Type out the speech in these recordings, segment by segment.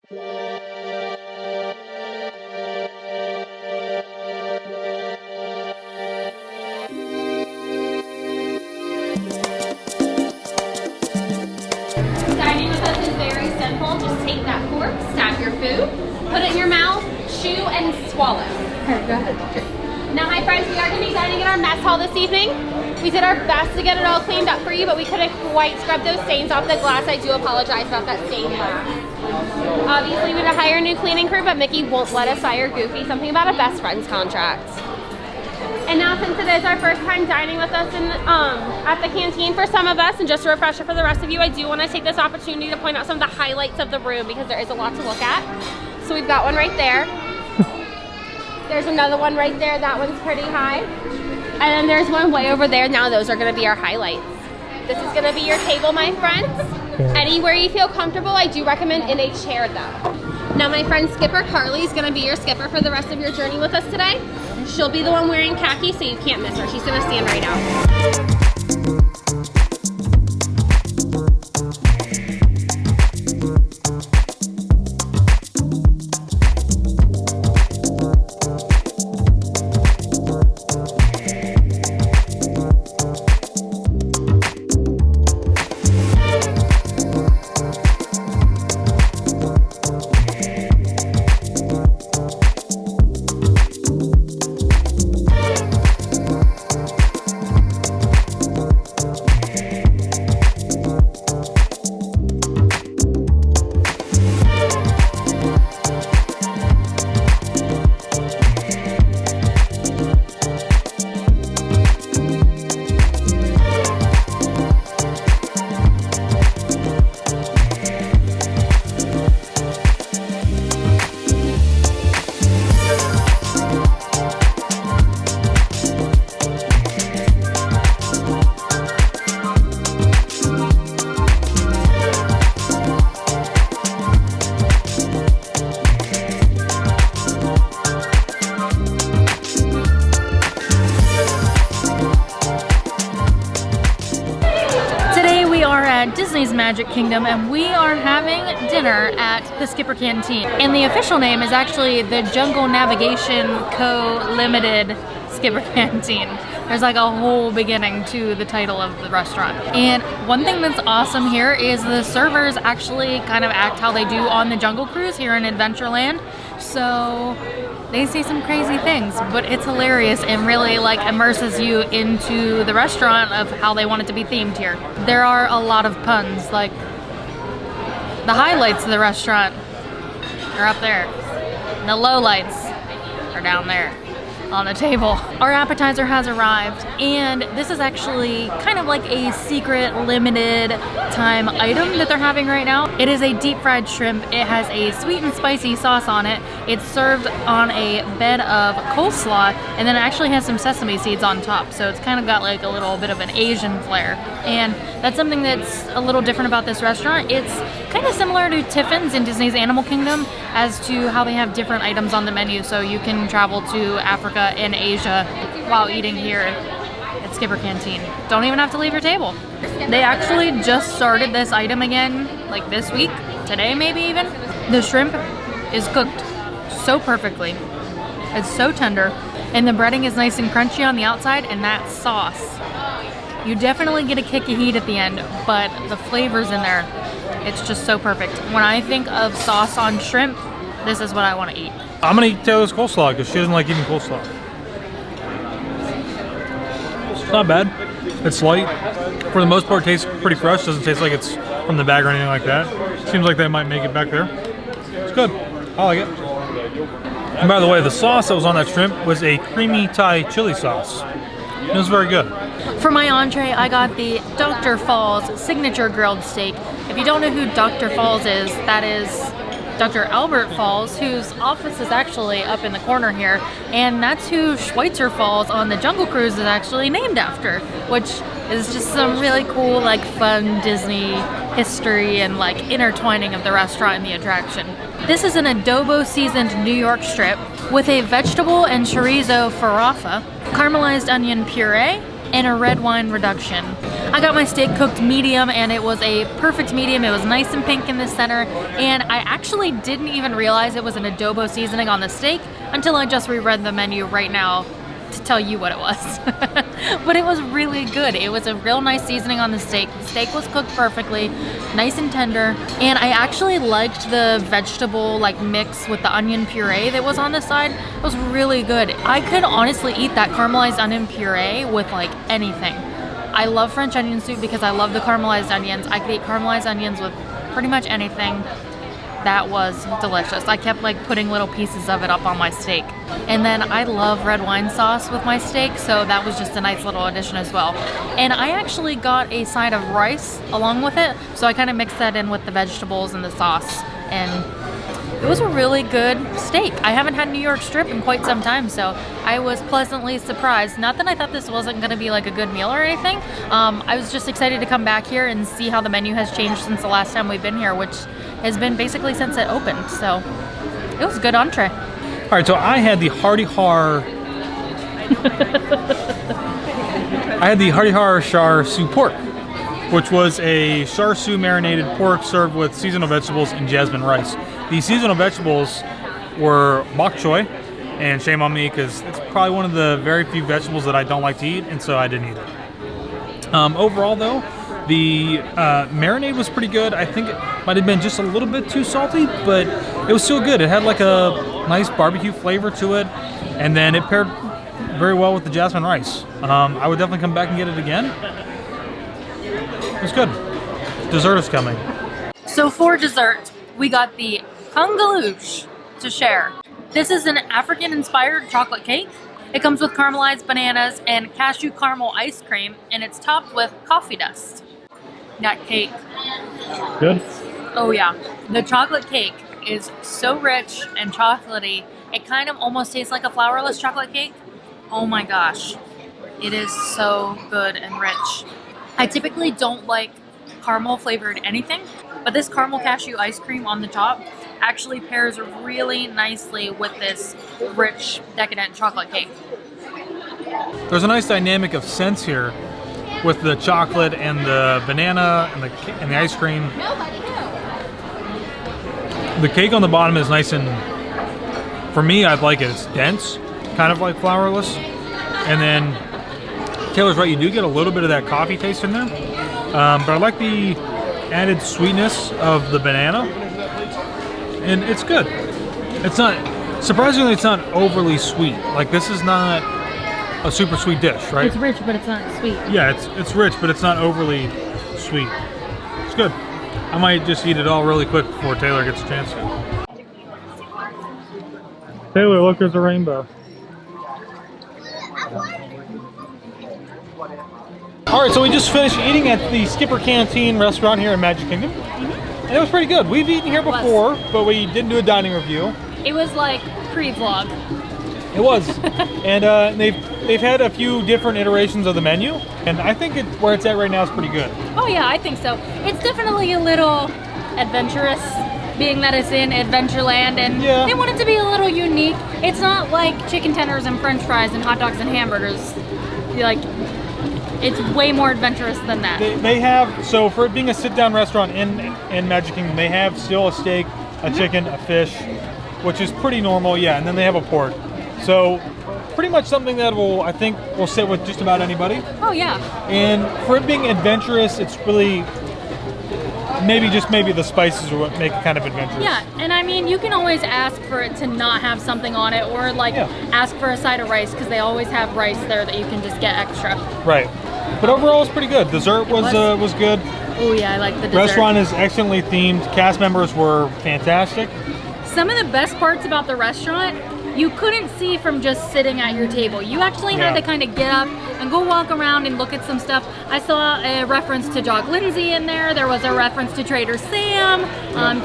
Dining with us is very simple. Just take that fork, stab your food, put it in your mouth, chew, and swallow. Okay, go ahead. Now, hi friends, we are going to be dining in our mess hall this evening. We did our best to get it all cleaned up for you, but we couldn't quite scrub those stains off the glass. I do apologize about that stained glass. Obviously, we had to hire a new cleaning crew, but Mickey won't let us hire Goofy, something about a best friends contract. And now, since it is our first time dining with us at the canteen for some of us, and just a refresher for the rest of you, I do want to take this opportunity to point out some of the highlights of the room because there is a lot to look at. So we've got one right there. There's another one right there. That one's pretty high. And then there's one way over there. Now those are going to be our highlights. This is going to be your table, my friends. Anywhere you feel comfortable, I do recommend in a chair though. Now my friend Skipper Carly is going to be your skipper for the rest of your journey with us today. She'll be the one wearing khaki, so you can't miss her. She's going to stand right out. Disney's Magic Kingdom, and we are having dinner at the Skipper Canteen. And the official name is actually the Jungle Navigation Co. Limited Skipper Canteen. There's like a whole beginning to the title of the restaurant. And one thing that's awesome here is the servers actually kind of act how they do on the Jungle Cruise here in Adventureland. So they say some crazy things, but it's hilarious and really like immerses you into the restaurant of how they want it to be themed here. There are a lot of puns, like the highlights of the restaurant are up there. And the lowlights are down there on the table. Our appetizer has arrived, and this is actually kind of like a secret limited time item that they're having right now. It is a deep fried shrimp. It has a sweet and spicy sauce on it. It's served on a bed of coleslaw, and then it actually has some sesame seeds on top, so it's kind of got like a little bit of an Asian flair. And that's something that's a little different about this restaurant. It's kind of similar to Tiffin's in Disney's Animal Kingdom as to how they have different items on the menu, so you can travel to Africa and Asia while eating here at Skipper Canteen. Don't even have to leave your table. They actually just started this item again, like this week, today maybe even. The shrimp is cooked so perfectly. It's so tender, and the breading is nice and crunchy on the outside, and that sauce. You definitely get a kick of heat at the end, but the flavors in there, it's just so perfect. When I think of sauce on shrimp, this is what I want to eat. I'm gonna eat Taylor's coleslaw because she doesn't like eating coleslaw. It's not bad. It's light. For the most part, it tastes pretty fresh. Doesn't taste like it's from the bag or anything like that. Seems like they might make it back there. It's good. I like it. And by the way, the sauce that was on that shrimp was a creamy Thai chili sauce. It was very good. For my entree, I got the Dr. Falls signature grilled steak. If you don't know who Dr. Falls is, that is Dr. Albert Falls, whose office is actually up in the corner here, and that's who Schweitzer Falls on the Jungle Cruise is actually named after, which is just some really cool, like, fun Disney history and, like, intertwining of the restaurant and the attraction. This is an adobo seasoned New York strip with a vegetable and chorizo farofa, caramelized onion puree, and a red wine reduction. I got my steak cooked medium, and it was a perfect medium. It was nice and pink in the center, and I actually didn't even realize it was an adobo seasoning on the steak until I just reread the menu right now to tell you what it was. But it was really good. It was a real nice seasoning on the steak. The steak was cooked perfectly, nice and tender, and I actually liked the vegetable like mix with the onion puree that was on the side. It was really good. I could honestly eat that caramelized onion puree with like anything. I love French onion soup because I love the caramelized onions. I could eat caramelized onions with pretty much anything. That was delicious. I kept like putting little pieces of it up on my steak. And then I love red wine sauce with my steak, so that was just a nice little addition as well. And I actually got a side of rice along with it, so I kind of mixed that in with the vegetables and the sauce. And it was a really good steak. I haven't had New York strip in quite some time, so I was pleasantly surprised. Not that I thought this wasn't going to be like a good meal or anything. I was just excited to come back here and see how the menu has changed since the last time we've been here, which has been basically since it opened. So it was a good entree. All right, so I had the Hearty Har. I had the Hearty Har char siu pork, which was a char siu marinated pork served with seasonal vegetables and jasmine rice. The seasonal vegetables were bok choy, and shame on me because it's probably one of the very few vegetables that I don't like to eat, and so I didn't eat it. Overall, though, the marinade was pretty good. I think it might have been just a little bit too salty, but it was still good. It had like a nice barbecue flavor to it, and then it paired very well with the jasmine rice. I would definitely come back and get it again. It was good. Dessert is coming. So for dessert, we got the kangalouche to share. This is an African-inspired chocolate cake. It comes with caramelized bananas and cashew caramel ice cream, and it's topped with coffee dust. That cake. Good? Oh yeah. The chocolate cake is so rich and chocolatey. It kind of almost tastes like a flourless chocolate cake. Oh my gosh. It is so good and rich. I typically don't like caramel flavored anything, but this caramel cashew ice cream on the top actually pairs really nicely with this rich, decadent chocolate cake. There's a nice dynamic of scents here with the chocolate and the banana and the ice cream. The cake on the bottom is nice and, for me, I'd like it. It's dense, kind of like flourless. And then Taylor's right, you do get a little bit of that coffee taste in there. But I like the added sweetness of the banana. And it's good. It's not, surprisingly, it's not overly sweet. Like, this is not a super sweet dish, right? It's rich, but it's not sweet. Yeah, it's rich, but it's not overly sweet. It's good. I might just eat it all really quick before Taylor gets a chance to. Taylor, look, there's a rainbow. All right, so we just finished eating at the Skipper Canteen restaurant here in Magic Kingdom. And it was pretty good. We've eaten here before, but we didn't do a dining review. It was like pre-vlog. It was. And they've had a few different iterations of the menu, and I think where it's at right now is pretty good. Oh yeah, I think so. It's definitely a little adventurous, being that it's in Adventureland, and they want it to be a little unique. It's not like chicken tenders and french fries and hot dogs and hamburgers. Like, it's way more adventurous than that. They have, so for it being a sit-down restaurant in Magic Kingdom, they have still a steak, a chicken, a fish, which is pretty normal, and then they have a pork. So pretty much something that I think will sit with just about anybody. Oh yeah. And for it being adventurous, it's really maybe the spices are what make it kind of adventurous. Yeah, and I mean, you can always ask for it to not have something on it, or like ask for a side of rice, because they always have rice there that you can just get extra. Right. But overall, it's pretty good. Dessert was good. Oh yeah, I like the dessert. Restaurant is excellently themed. Cast members were fantastic. Some of the best parts about the restaurant you couldn't see from just sitting at your table. You actually had to kind of get up and go walk around and look at some stuff. I saw a reference to Jog Lindsay in there. There was a reference to Trader Sam,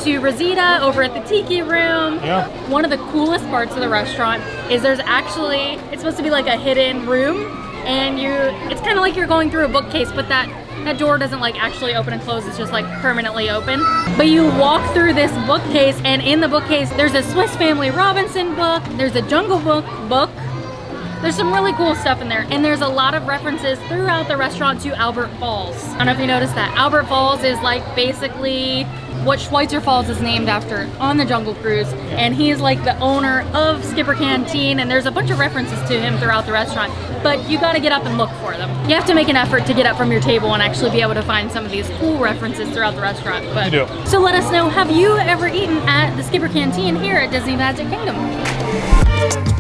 to Rosita over at the Tiki Room. Yeah. One of the coolest parts of the restaurant is there's actually, it's supposed to be like a hidden room, and it's kind of like you're going through a bookcase, but that door doesn't like actually open and close, it's just like permanently open. But you walk through this bookcase, and in the bookcase there's a Swiss Family Robinson book, there's a Jungle Book, There's some really cool stuff in there, and there's a lot of references throughout the restaurant to Albert Falls. I don't know if you noticed that. Albert Falls is like basically what Schweitzer Falls is named after on the Jungle Cruise, and he's like the owner of Skipper Canteen, and there's a bunch of references to him throughout the restaurant, but you gotta get up and look for them. You have to make an effort to get up from your table and actually be able to find some of these cool references throughout the restaurant. But, You do. so let us know, have you ever eaten at the Skipper Canteen here at Disney Magic Kingdom?